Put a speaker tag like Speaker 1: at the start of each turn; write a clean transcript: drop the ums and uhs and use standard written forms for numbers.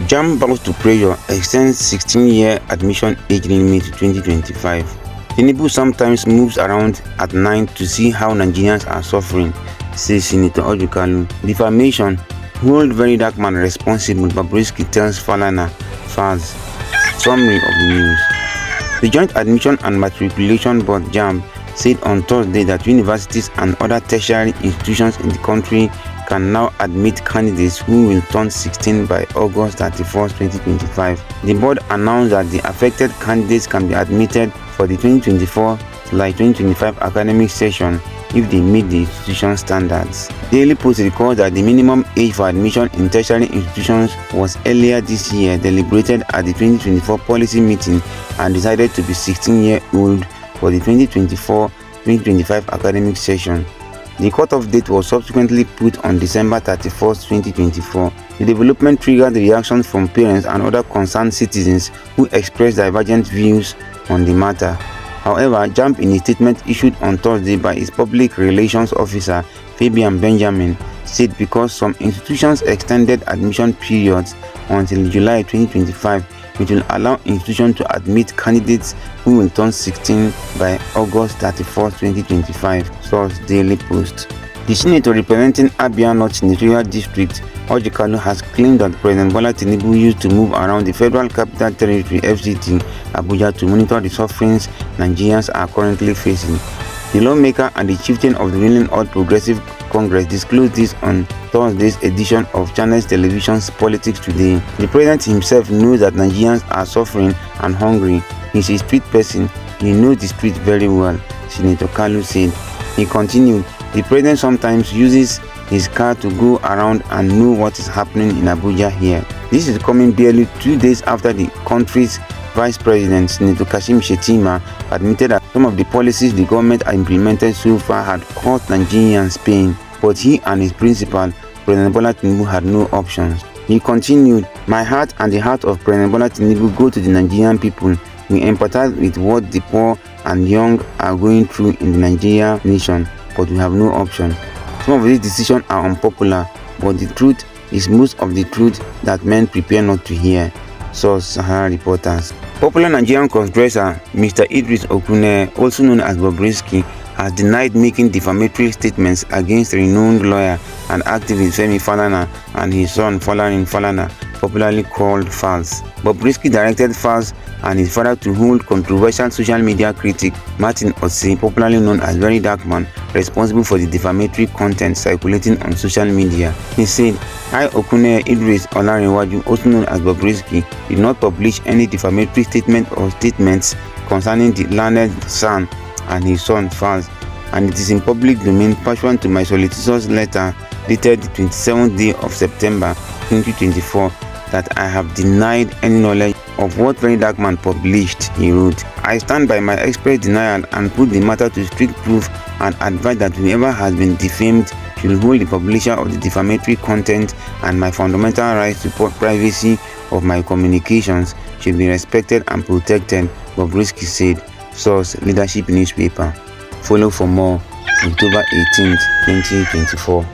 Speaker 1: JAMB bows to pressure, extends 16-year admission age limit to 2025. Tinubu sometimes moves around at night to see how Nigerians are suffering, says Senator Orji Kalu. Defamation, hold VeryDarkMan responsible, Bobrisky tells Falana, Falz. Summary of the news. The Joint Admission and Matriculation Board JAMB said on Thursday that universities and other tertiary institutions in the country can now admit candidates who will turn 16 by August 31, 2025. The board announced that the affected candidates can be admitted for the 2024-2025 academic session if they meet the institution standards. Daily Post records that the minimum age for admission in tertiary institutions was earlier this year deliberated at the 2024 policy meeting and decided to be 16-year-old for the 2024-2025 academic session. The cutoff date was subsequently put on December 31, 2024. The development triggered reactions from parents and other concerned citizens who expressed divergent views on the matter. However, JAMB, in a statement issued on Thursday by its public relations officer, Fabian Benjamin, said because some institutions extended admission periods until July 2025, it will allow institutions to admit candidates who will turn 16 by August 31, 2025, source Daily Post. The senator representing Abia North Senatorial District, Orji Kalu, has claimed that President Bola Tinubu used to move around the Federal Capital Territory (FCT) Abuja to monitor the sufferings Nigerians are currently facing. The lawmaker and the chieftain of the ruling All Progressive Congress disclosed this on Thursday's edition of Channels Television's Politics Today. The president himself knows that Nigerians are suffering and hungry. He's a street person. He knows the street very well, Senator Kalu said. He continued, the president sometimes uses his car to go around and know what is happening in Abuja here. This is coming barely 2 days after the country's Vice President, Senator Kashim Shettima, admitted that some of the policies the government had implemented so far had caused Nigerians pain, but he and his principal, President Bola Tinubu, had no options. He continued, my heart and the heart of President Bola Tinubu go to the Nigerian people. We empathize with what the poor and young are going through in the Nigerian nation, but we have no option. Some of these decisions are unpopular, but the truth is most of the truth that men prepare not to hear, source Sahara reporters. Popular Nigerian crossdresser Mr. Idris Okuneye, also known as Bobrisky, has denied making defamatory statements against renowned lawyer and activist Femi Falana and his son Falana, popularly called Falz. Bobrisky directed Falz and his father to hold controversial social media critic Martin Otse, popularly known as VeryDarkMan, responsible for the defamatory content circulating on social media. He said, I, Okuneye Idris Olarewaju, also known as Bobrisky, did not publish any defamatory statement or statements concerning the learned son and his son Falz, and it is in public domain pursuant to my solicitor's letter dated the 27th day of September 2024 that I have denied any knowledge of what VeryDarkMan published, he wrote. I stand by my express denial and put the matter to strict proof and advise that whoever has been defamed should hold the publisher of the defamatory content, and my fundamental rights to privacy of my communications should be respected and protected, Bobrisky said, source Leadership newspaper. Follow for more, October 18, 2024.